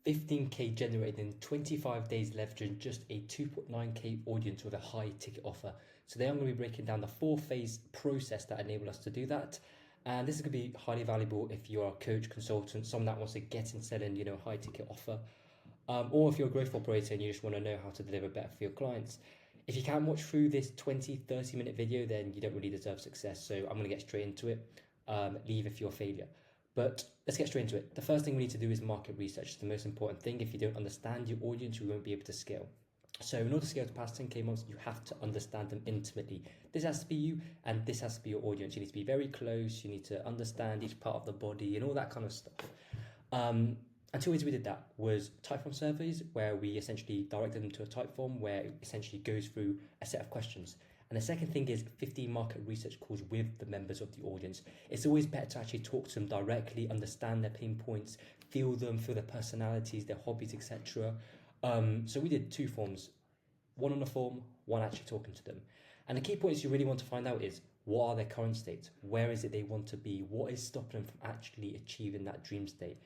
15K generated in 25 days, leveraging just a 2.9K audience with a high ticket offer. So today I'm going to be breaking down the 4-phase process that enable us to do that. And this is going to be highly valuable if you're a coach, consultant, someone that wants to get in selling, high ticket offer. Or if you're a growth operator and you just want to know how to deliver better for your clients. If you can't watch through this 20-30 minute video, then you don't really deserve success. So I'm going to get straight into it. Leave if you're a failure. But let's get straight into it. The first thing we need to do is market research. It's the most important thing. If you don't understand your audience, you won't be able to scale. So in order to scale to past 10K months, you have to understand them intimately. This has to be you and this has to be your audience. You need to be very close. You need to understand each part of the body and all that kind of stuff. And two ways we did that was typeform surveys, where we essentially directed them to a typeform where it essentially goes through a set of questions. And the second thing is 15 market research calls with the members of the audience. It's always better to actually talk to them directly, understand their pain points, feel them, feel their personalities, their hobbies, etc. So we did two forms, one on the form, one actually talking to them. And the key points you really want to find out is, what are their current states? Where is it they want to be? What is stopping them from actually achieving that dream state?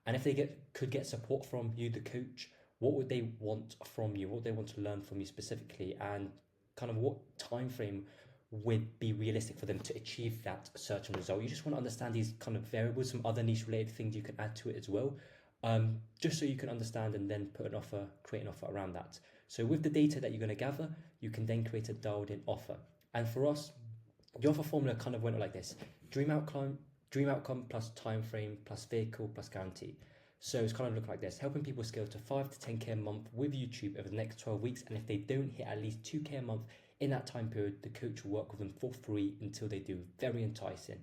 And if they could get support from you, the coach, what would they want from you? What would they want to learn from you specifically? And kind of what time frame would be realistic for them to achieve that certain result? You just want to understand these kind of variables, some other niche related things you can add to it as well, just so you can understand and then create an offer around that. So with the data that you're going to gather, you can then create a dialed in offer. And for us, the offer formula kind of went like this: dream outcome plus time frame plus vehicle plus guarantee. So it's kind of looking like this: helping people scale to 5 to 10K a month with YouTube over the next 12 weeks. And if they don't hit at least 2K a month in that time period, the coach will work with them for free until they do. Very enticing.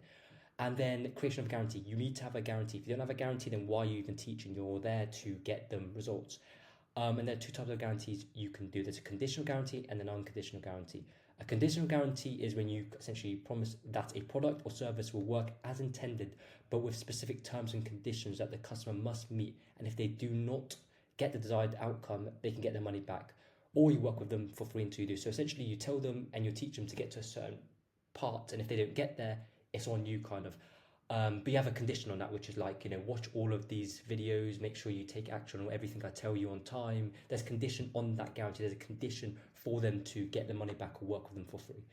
And then creation of guarantee. You need to have a guarantee. If you don't have a guarantee, then why are you even teaching? You're there to get them results. And there are two types of guarantees you can do. There's a conditional guarantee and an unconditional guarantee. A conditional guarantee is when you essentially promise that a product or service will work as intended, but with specific terms and conditions that the customer must meet. And if they do not get the desired outcome, they can get their money back. Or you work with them for free until you do. So essentially you tell them and you teach them to get to a certain part. And if they don't get there, it's on you kind of. But you have a condition on that, which is like, watch all of these videos, make sure you take action on everything I tell you on time. There's a condition on that guarantee. There's a condition for them to get the money back or work with them for free.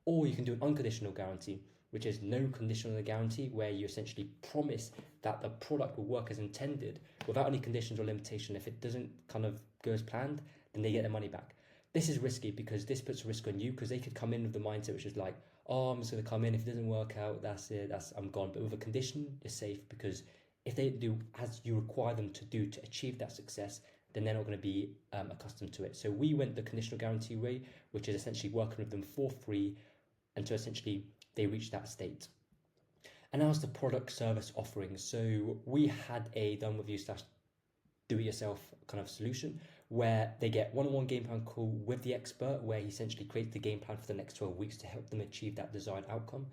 Or you can do an unconditional guarantee, which is no conditional guarantee, where you essentially promise that the product will work as intended without any conditions or limitation. If it doesn't kind of go as planned, then they get their money back. This is risky because this puts a risk on you, because they could come in with the mindset which is like, oh, I'm just going to come in. If it doesn't work out, that's it. I'm gone. But with a condition, you're safe, because if they do as you require them to do to achieve that success, then they're not going to be accustomed to it. So we went the conditional guarantee way, which is essentially working with them for free until essentially they reach that state. And now it's the product service offering. So we had a done with you slash do it yourself kind of solution where they get one-on-one game plan call with the expert, where he essentially creates the game plan for the next 12 weeks to help them achieve that desired outcome.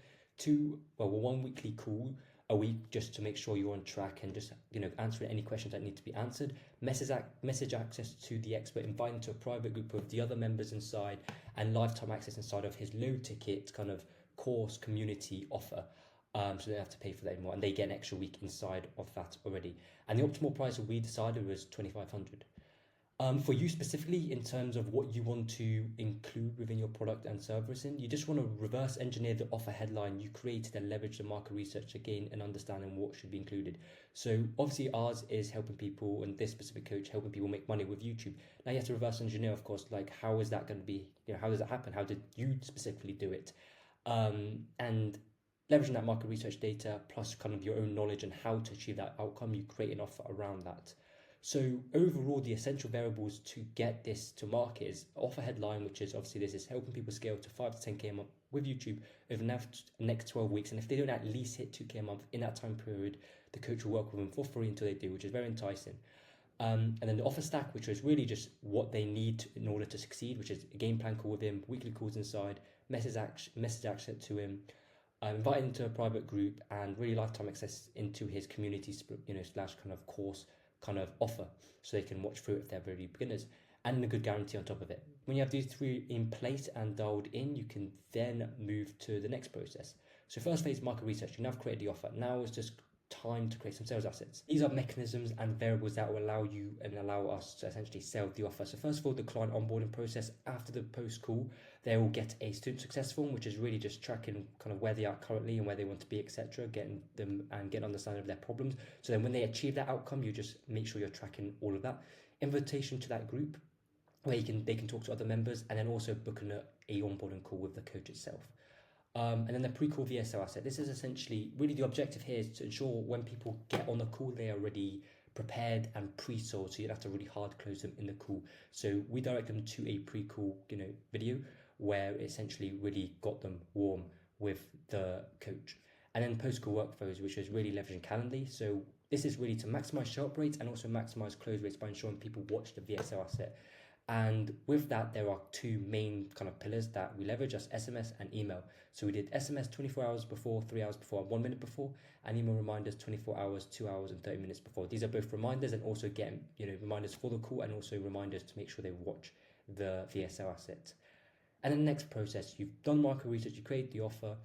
One weekly call a week just to make sure you're on track and just answering any questions that need to be answered. Message access to the expert, inviting to a private group of the other members inside, and lifetime access inside of his low ticket kind of course community offer. So they don't have to pay for that anymore, and they get an extra week inside of that already. And the optimal price that we decided was $2,500. For you specifically, in terms of what you want to include within your product and servicing, you just want to reverse engineer the offer headline you created and leverage the market research to gain an understanding what should be included. So obviously ours is helping people, and this specific coach helping people make money with YouTube. Now you have to reverse engineer, of course, like how is that going to be, how does that happen? How did you specifically do it? And leveraging that market research data plus kind of your own knowledge and how to achieve that outcome, you create an offer around that. So overall, the essential variables to get this to market is offer headline, which is obviously this is helping people scale to 5 to 10K a month with YouTube over the next 12 weeks. And if they don't at least hit 2K a month in that time period, the coach will work with them for free until they do, which is very enticing. And then the offer stack, which is really just what they need in order to succeed, which is a game plan call with him, weekly calls inside, message access to him, inviting him to a private group, and really lifetime access into his community, slash kind of course kind of offer, so they can watch through it if they're very beginners, and a good guarantee on top of it. When you have these three in place and dialed in, you can then move to the next process. So first phase, market research. You now have created the offer. Now it's just time to create some sales assets. These are mechanisms and variables that will allow you and allow us to essentially sell the offer. So first of all, the client onboarding process. After the post call, they will get a student success form, which is really just tracking kind of where they are currently and where they want to be, etc., getting them and get an understanding of their problems. So then when they achieve that outcome, you just make sure you're tracking all of that. Invitation to that group where they can talk to other members, and then also booking a onboarding call with the coach itself. And then the pre-call VSL asset. This is essentially really the objective here is to ensure when people get on the call, they are already prepared and pre-sold, so you don't have to really hard close them in the call. So we direct them to a pre-call, video where it essentially really got them warm with the coach. And then post-call workflows, which is really leveraging Calendly. So this is really to maximize show up rates and also maximize close rates by ensuring people watch the VSL asset. And with that, there are two main kind of pillars that we leverage as SMS and email. So we did SMS 24 hours before, 3 hours before, and 1 minute before, and email reminders 24 hours, 2 hours, and 30 minutes before. These are both reminders and also getting reminders for the call and also reminders to make sure they watch the VSL asset. And then the next process, you've done market research, you create the offer,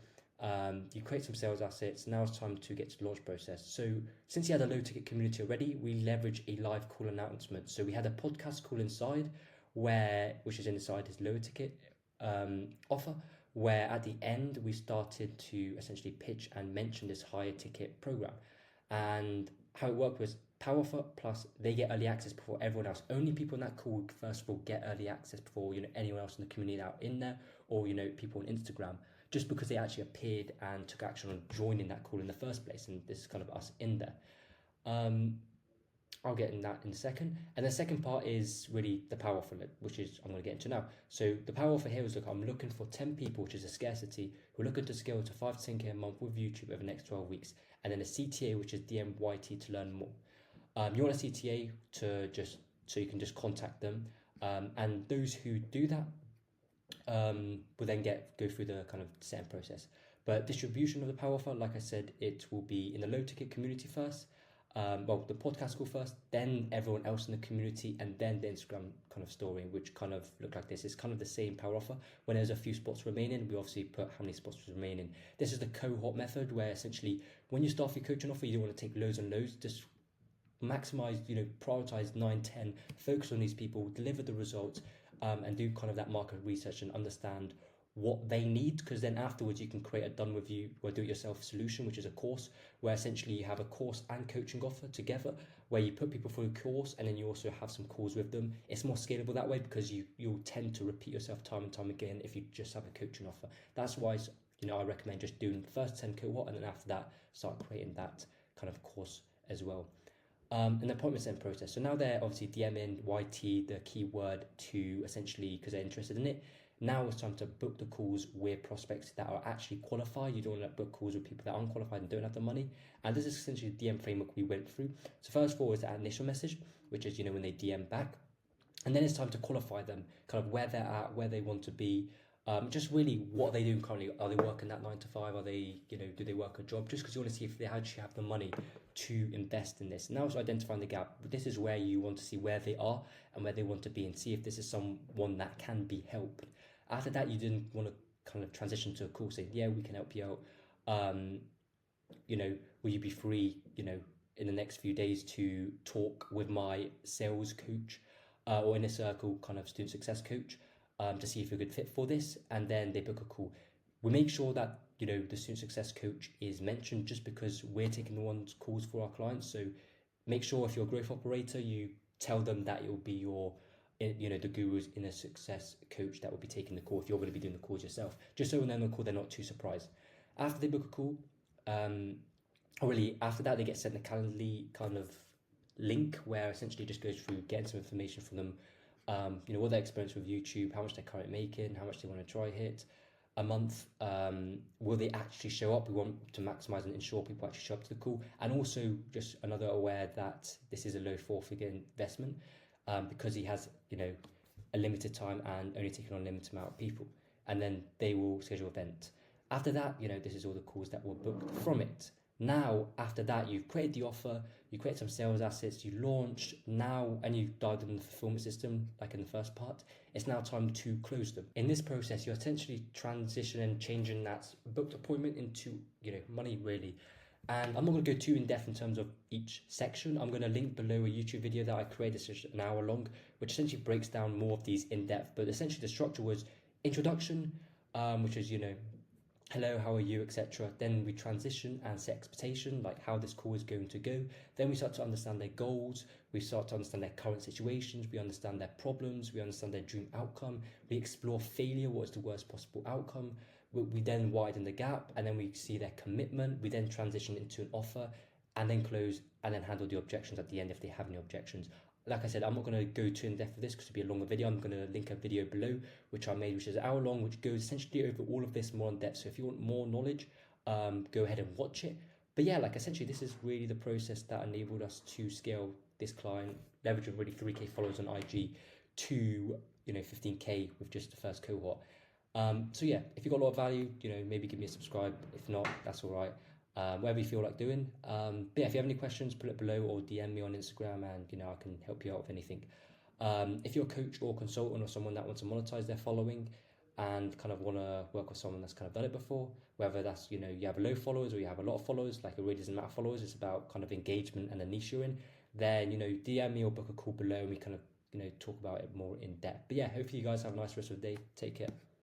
you create some sales assets. Now it's time to get to the launch process. So since you had a low ticket community already, we leverage a live call announcement. So we had a podcast call inside which is inside his low ticket offer, where at the end we started to essentially pitch and mention this higher ticket program. And how it worked was power offer plus they get early access before everyone else. Only people in that call would first of all get early access before anyone else in the community out in there, or people on Instagram, just because they actually appeared and took action on joining that call in the first place. And this is kind of us in there. I'll get in that in a second. And the second part is really the power offer, which is I'm going to get into now. So the power offer here is, look, I'm looking for 10 people, which is a scarcity, who are looking to scale to 5 to 10K a month with YouTube over the next 12 weeks. And then a CTA, which is DMYT to learn more. You want a CTA so you can just contact them. And those who do that will then go through the kind of setting process. But distribution of the power offer, like I said, it will be in the low ticket community first. The podcast call first, then everyone else in the community, and then the Instagram kind of story, which kind of look like this. It's kind of the same power offer. When there's a few spots remaining, we obviously put how many spots remaining. This is the cohort method, where essentially when you start your coaching offer, you don't want to take loads and loads. Just maximize, prioritize 9, 10, focus on these people, deliver the results, and do kind of that market research and understand what they need, because then afterwards you can create a done with you or do it yourself solution, which is a course where essentially you have a course and coaching offer together, where you put people through a course and then you also have some calls with them. It's more scalable that way, because you'll tend to repeat yourself time and time again if you just have a coaching offer. That's why I recommend just doing the first 10 cohort, and then after that start creating that kind of course as well. And the appointment setting process. So now they're obviously DMing YT, the keyword, to essentially, because they're interested in it. Now it's time to book the calls with prospects that are actually qualified. You don't want to book calls with people that are unqualified and don't have the money. And this is essentially the DM framework we went through. So first of all is that initial message, which is when they DM back. And then it's time to qualify them, kind of where they're at, where they want to be, just really what they do currently. Are they working that 9 to 5? Are they, do they work a job? Just because you want to see if they actually have the money to invest in this. Now it's identifying the gap. But this is where you want to see where they are and where they want to be, and see if this is someone that can be helped. After that, you didn't want to kind of transition to a call saying, yeah, we can help you out. Will you be free, in the next few days to talk with my sales coach or inner circle kind of student success coach to see if you're a good fit for this? And then they book a call. We make sure that, the student success coach is mentioned, just because we're taking the ones calls for our clients. So make sure if you're a growth operator, you tell them that it will be your the guru's inner success coach that will be taking the call if you're going to be doing the calls yourself, just so when they're on the call they're not too surprised. After they book a call, or really after that, they get sent a Calendly kind of link where essentially just goes through getting some information from them, what their experience with YouTube, how much they're currently making, how much they want to try hit a month, will they actually show up? We want to maximize and ensure people actually show up to the call, and also just another aware that this is a low 4-figure investment, because he has a limited time and only taking on a limited amount of people, and then they will schedule an event. After that, this is all the calls that were booked from it. Now, after that, you've created the offer, you create some sales assets, you launched now, and you've dialed in the fulfillment system like in the first part. It's now time to close them. In this process, you're essentially transitioning, changing that booked appointment into money, really. And I'm not going to go too in depth in terms of each section. I'm going to link below a YouTube video that I created, it's just an hour long, which essentially breaks down more of these in depth. But essentially, the structure was introduction, which is, hello, how are you, etc. Then we transition and set expectation, like how this call is going to go. Then we start to understand their goals, we start to understand their current situations, we understand their problems, we understand their dream outcome, we explore failure, what is the worst possible outcome. We then widen the gap, and then we see their commitment. We then transition into an offer, and then close, and then handle the objections at the end if they have any objections. Like I said, I'm not going to go too in depth with this because it'll be a longer video. I'm going to link a video below which I made, which is an hour long, which goes essentially over all of this more in depth. So if you want more knowledge, go ahead and watch it. But yeah, like essentially, this is really the process that enabled us to scale this client, leveraging really 3K followers on IG to 15K with just the first cohort. So yeah, if you got a lot of value, maybe give me a subscribe. If not, that's all right. Whatever you feel like doing. But yeah, if you have any questions, put it below or DM me on Instagram, and I can help you out with anything. If you're a coach or consultant or someone that wants to monetize their following and kind of want to work with someone that's kind of done it before, whether that's you have low followers or you have a lot of followers, like it really doesn't matter followers, it's about kind of engagement and the niche you're in, then DM me or book a call below and we kind of talk about it more in depth. But yeah, hopefully you guys have a nice rest of the day. Take care.